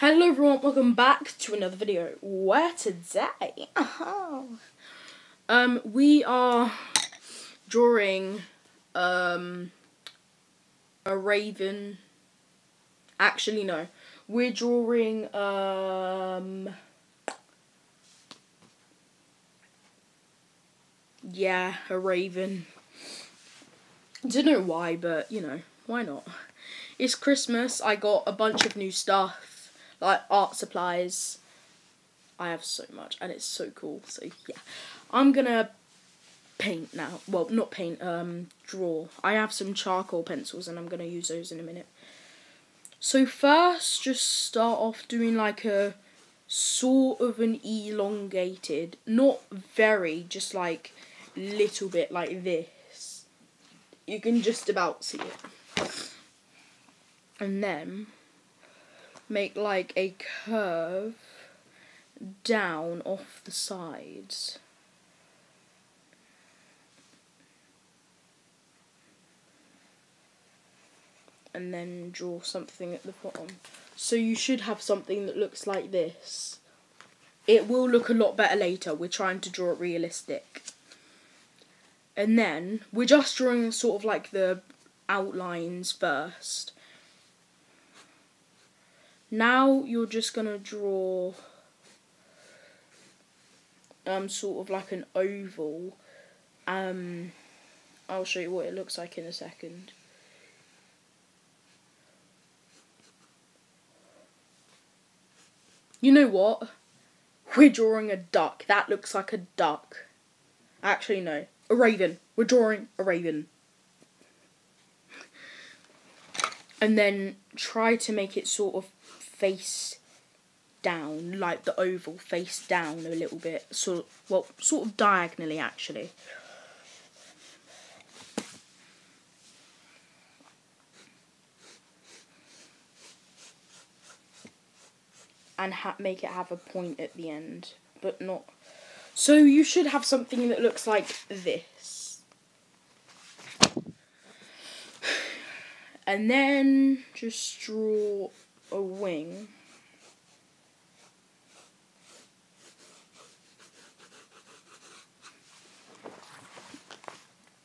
Hello everyone, welcome back to another video. Where today, we are drawing a raven. Actually, no, we're drawing yeah, a raven. Don't know why, but you know, why not? It's Christmas. I got a bunch of new stuff, like art supplies. I have so much, and it's so cool. So yeah, I'm gonna paint now. Well, not paint. Draw. I have some charcoal pencils, and I'm gonna use those in a minute. So first, just start off doing like a sort of an elongated, not very, just like little bit like this. You can just about see it. And then make like a curve down off the sides. And then draw something at the bottom. So you should have something that looks like this. It will look a lot better later. We're trying to draw it realistic. And then we're just drawing sort of like the outlines first. Now you're just gonna draw sort of like an oval. I'll show you what it looks like in a second. You know what? We're drawing a duck. That looks like a duck. Actually, no. A raven. We're drawing a raven. And then try to make it sort of face down, like the oval, face down a little bit. Sort of diagonally, actually. And make it have a point at the end, but not. So you should have something that looks like this. And then just draw a wing.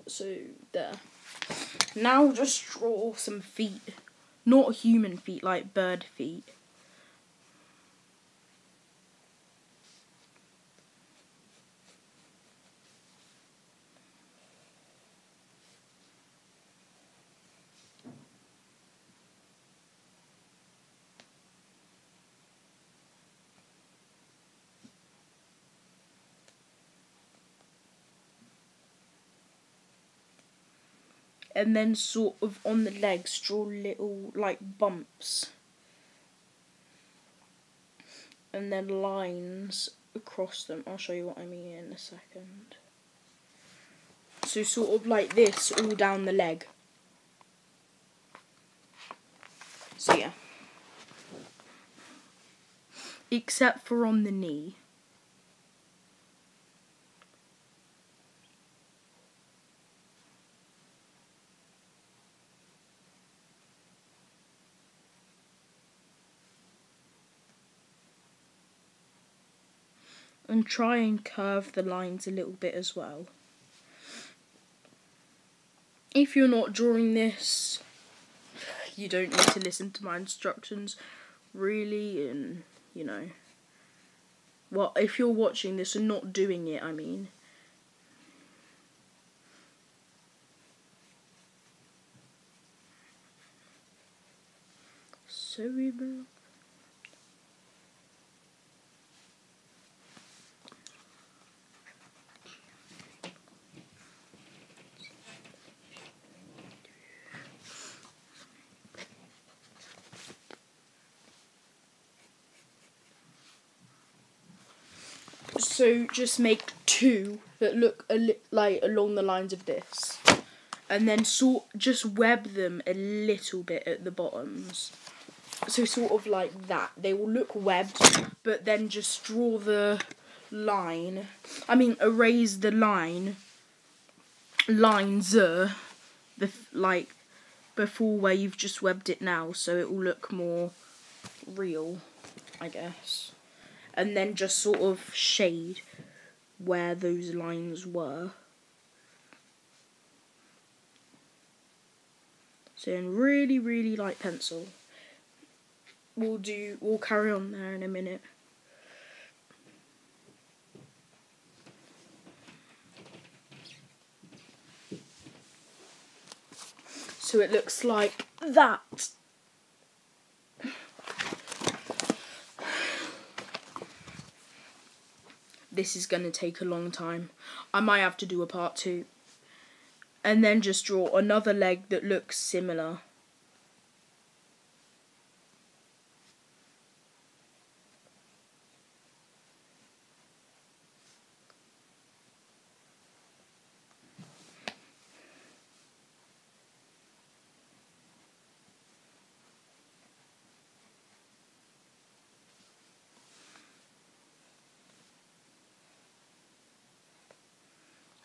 So there. Now just draw some feet. Not human feet, like bird feet. And then sort of on the legs, draw little like bumps. And then lines across them. I'll show you what I mean in a second. So sort of like this all down the leg. So yeah. Except for on the knee. And try and curve the lines a little bit as well. If you're not drawing this, you don't need to listen to my instructions, really, and, you know. Well, if you're watching this and not doing it, I mean. Sorry, bro. So just make two that look like along the lines of this, and then just web them a little bit at the bottoms. So sort of like that. They will look webbed, but then just draw the line. I mean, erase the lines like before where you've just webbed it now, so it will look more real, I guess. And then just sort of shade where those lines were. So in really, really light pencil. We'll carry on there in a minute. So it looks like that. This is going to take a long time. I might have to do a part 2. And then just draw another leg that looks similar.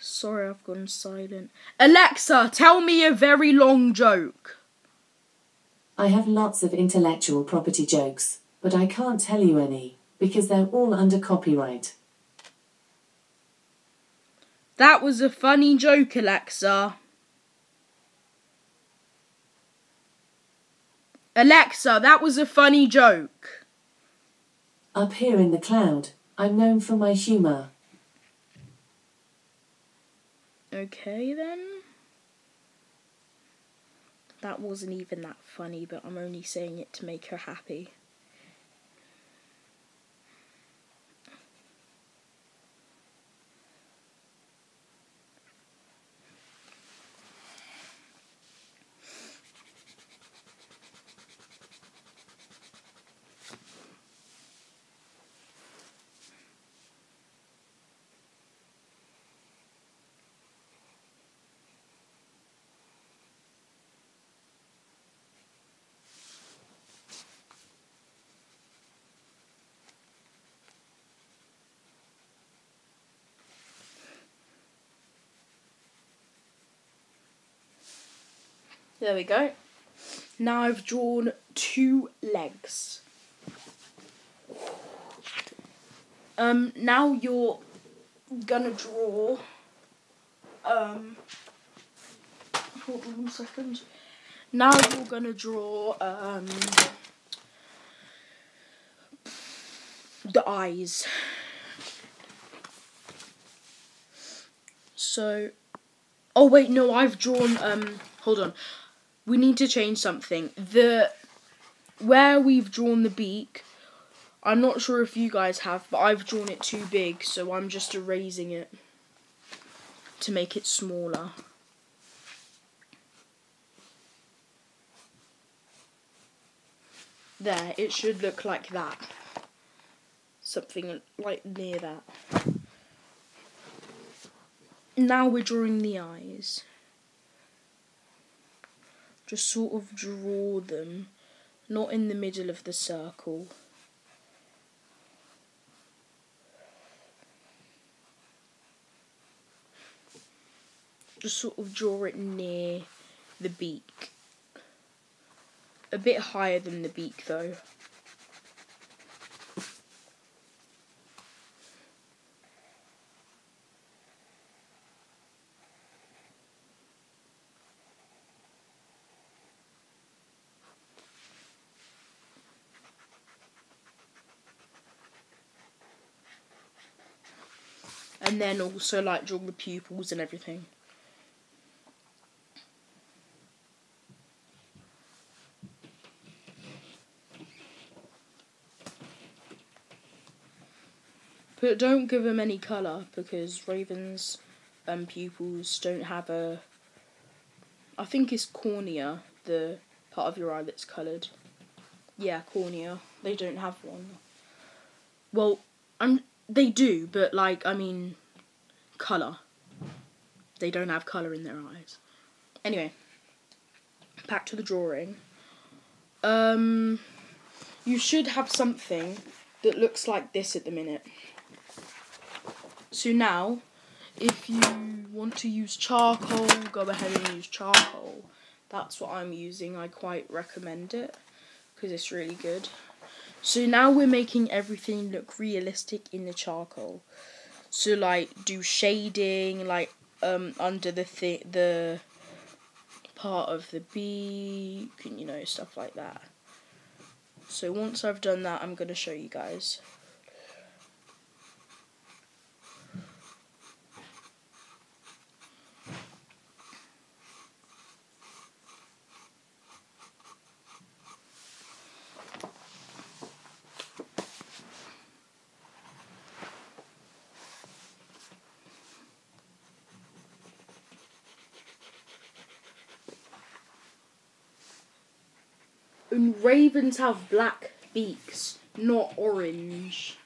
Sorry, I've gone silent. Alexa, tell me a very long joke. I have lots of intellectual property jokes, but I can't tell you any, because they're all under copyright. That was a funny joke, Alexa. Alexa, that was a funny joke. Up here in the cloud, I'm known for my humour. Okay then. That wasn't even that funny, but I'm only saying it to make her happy. There we go. Now I've drawn 2 legs. Now you're gonna draw, hold on 1 second. Now you're gonna draw, the eyes. So, oh wait, no, I've drawn, hold on. We need to change something. Where we've drawn the beak, I'm not sure if you guys have, but I've drawn it too big, so I'm just erasing it to make it smaller. There, it should look like that. Something like near that. Now we're drawing the eyes. Just sort of draw them, not in the middle of the circle. Just sort of draw it near the beak. A bit higher than the beak though. And then also like draw the pupils and everything. But don't give them any colour because Raven's pupils don't have a... I think it's cornea, the part of your eye that's coloured. Yeah, cornea. They don't have one. Well, they do, but like, I mean, colour. They don't have colour in their eyes. Anyway, back to the drawing. You should have something that looks like this at the minute. So now, if you want to use charcoal, go ahead and use charcoal. That's what I'm using. I quite recommend it because it's really good. So now we're making everything look realistic in the charcoal. So like do shading like under the part of the beak and you know stuff like that. So once I've done that, I'm going to show you guys. And ravens have black beaks, not orange.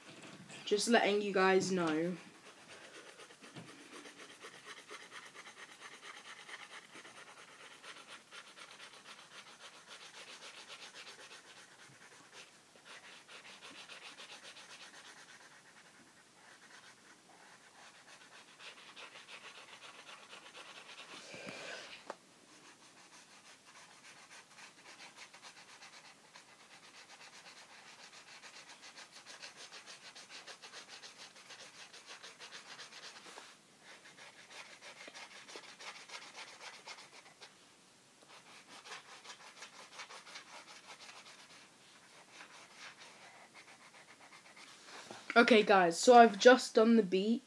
Just letting you guys know. Okay guys, so I've just done the beak.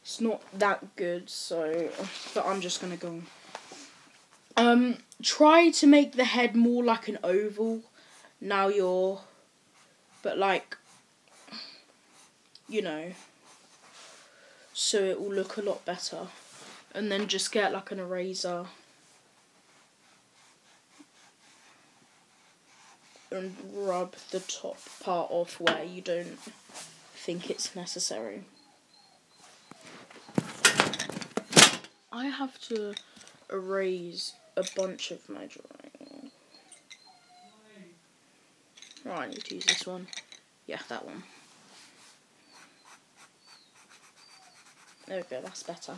It's not that good, so but I'm just gonna go on. Try to make the head more like an oval. Now but like, you know, so it will look a lot better. And then just get like an eraser and rub the top part off where you don't think it's necessary. I have to erase a bunch of my drawing. Oh, I need to use this one. Yeah, that one. There we go, that's better.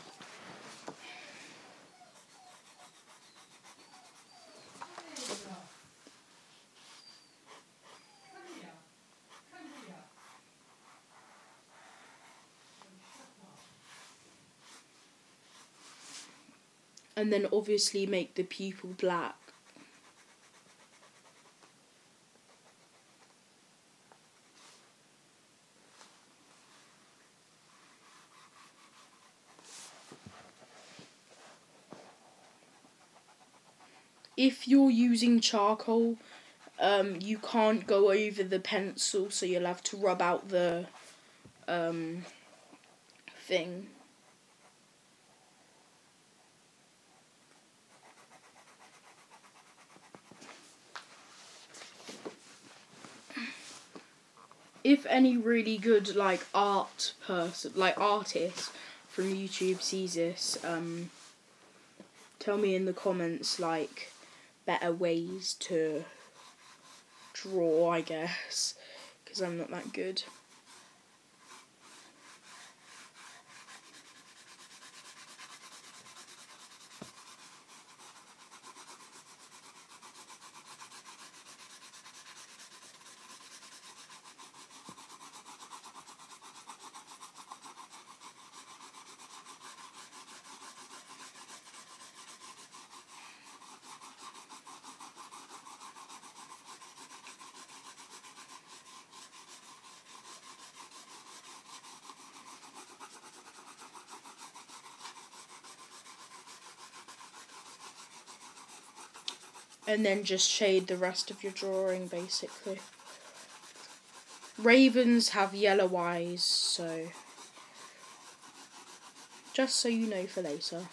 And then obviously make the pupil black. If you're using charcoal, you can't go over the pencil, so you'll have to rub out the thing. If any really good like artist from YouTube sees this, tell me in the comments like better ways to draw, I guess, because I'm not that good. And then just shade the rest of your drawing, basically. Ravens have yellow eyes, so just so you know for later.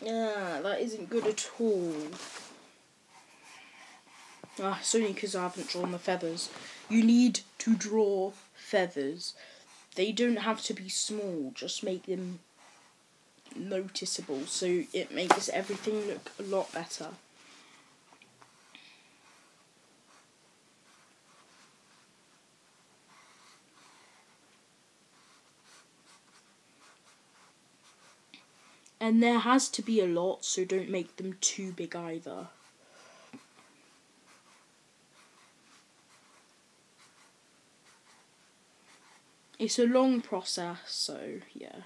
Yeah, that isn't good at all. It's only because I haven't drawn the feathers. You need to draw feathers. They don't have to be small, just make them noticeable, so it makes everything look a lot better. And there has to be a lot, so don't make them too big either. It's a long process, so yeah.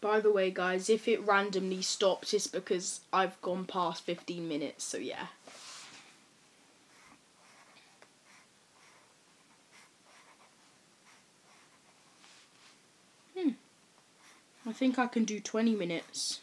By the way, guys, if it randomly stops, it's because I've gone past 15 minutes, so yeah. I think I can do 20 minutes.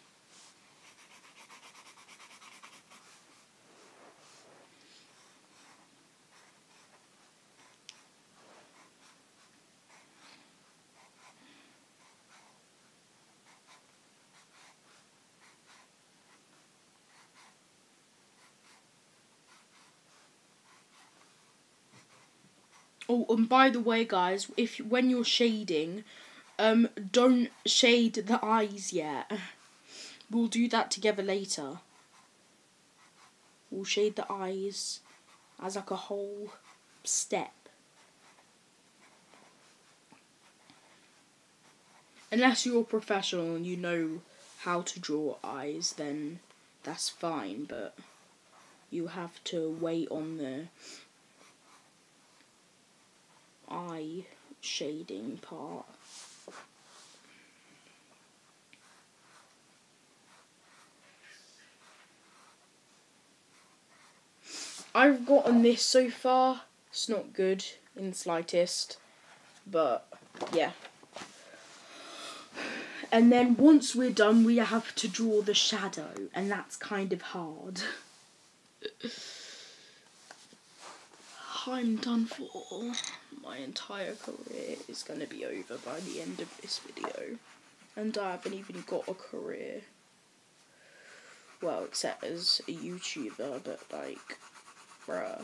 Oh, and by the way, guys, when you're shading, don't shade the eyes yet. We'll do that together later. We'll shade the eyes as like a whole step. Unless you're a professional and you know how to draw eyes, then that's fine, but you have to wait on the eye shading part. I've gotten this so far. It's not good in the slightest, but yeah. And then once we're done, we have to draw the shadow, and that's kind of hard. I'm done for. My entire career is going to be over by the end of this video. And I haven't even got a career. Well, except as a YouTuber, but like, bruh.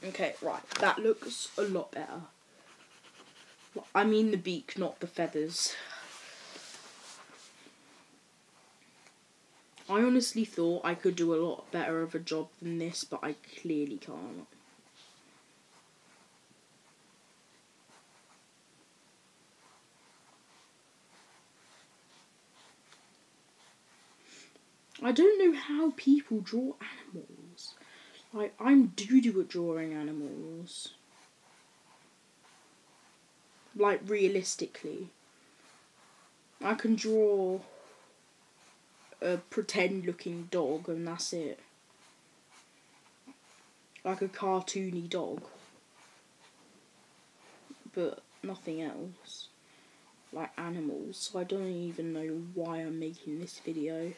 Okay, right, that looks a lot better. I mean the beak, not the feathers. I honestly thought I could do a lot better of a job than this, but I clearly can't. I don't know how people draw animals. Like, I'm doo-doo at drawing animals. Like, realistically. I can draw a pretend-looking dog, and that's it. Like a cartoony dog. But nothing else. Like animals. So I don't even know why I'm making this video.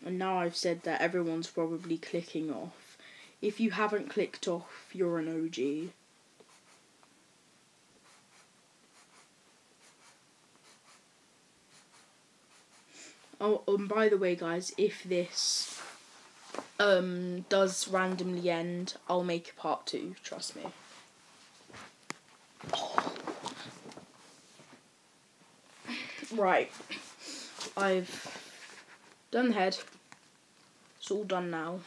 And now I've said that, everyone's probably clicking off. If you haven't clicked off, you're an OG. Oh, and by the way, guys, if this does randomly end, I'll make a part 2, trust me. Right, I've done the head. It's all done now.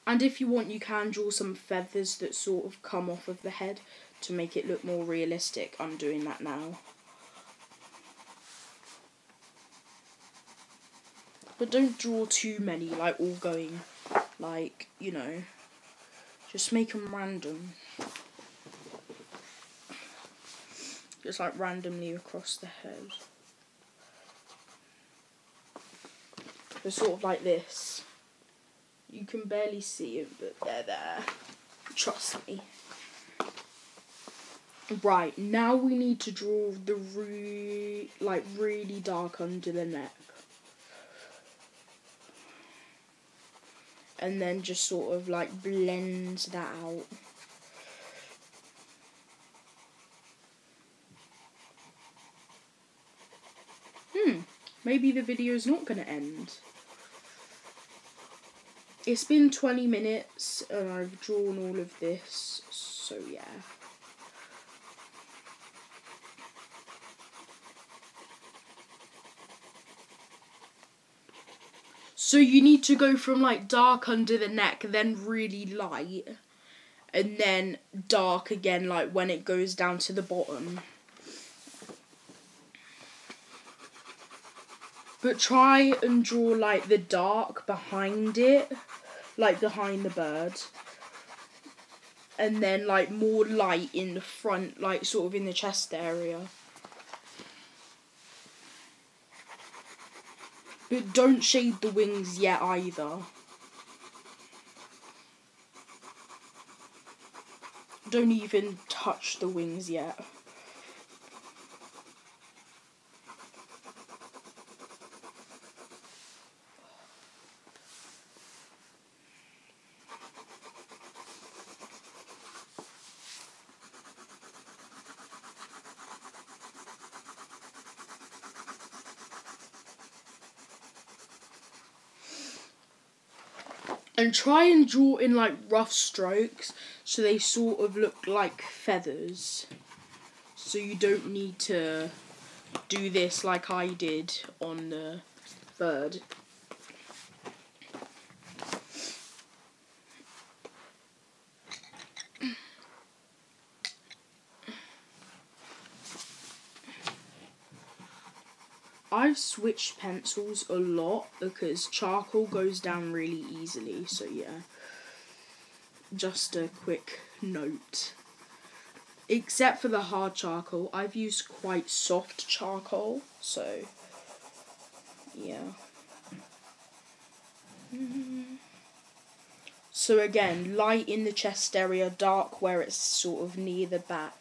And if you want, you can draw some feathers that sort of come off of the head to make it look more realistic. I'm doing that now. But don't draw too many, like all going, like, you know, just make them random. Just like randomly across the head. They're sort of like this. You can barely see it, but they're there. Trust me. Right, now we need to draw the really dark under the neck. And then just sort of like blend that out. maybe the video's not going to end. It's been 20 minutes and I've drawn all of this, so yeah. So you need to go from like dark under the neck, then really light, and then dark again like when it goes down to the bottom. But try and draw like the dark behind it, like behind the bird. And then like more light in the front, like sort of in the chest area. But don't shade the wings yet either. Don't even touch the wings yet. And try and draw in like rough strokes so they sort of look like feathers. So you don't need to do this like I did on the bird. I've switched pencils a lot because charcoal goes down really easily, so yeah. Just a quick note. Except for the hard charcoal, I've used quite soft charcoal, so yeah. So again, light in the chest area, dark where it's sort of near the back.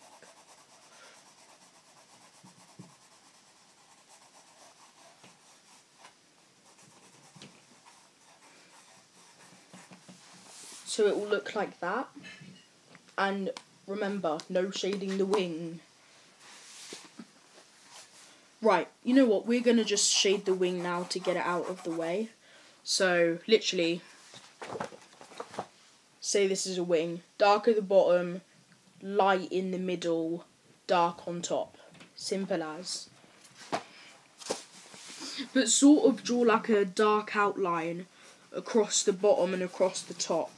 So it will look like that. And remember, no shading the wing. Right, you know what? We're going to just shade the wing now to get it out of the way. So, literally, say this is a wing. Dark at the bottom, light in the middle, dark on top. Simple as. But sort of draw like a dark outline across the bottom and across the top.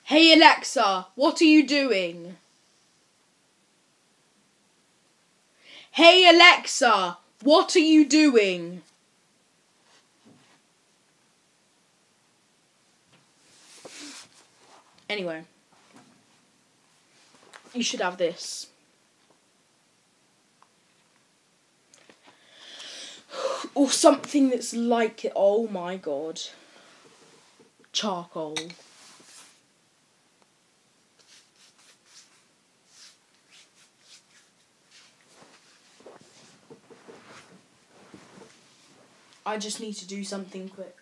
Hey Alexa, what are you doing? Hey Alexa, what are you doing? Anyway, you should have this. Or something that's like it. Oh my god. Charcoal. I just need to do something quick.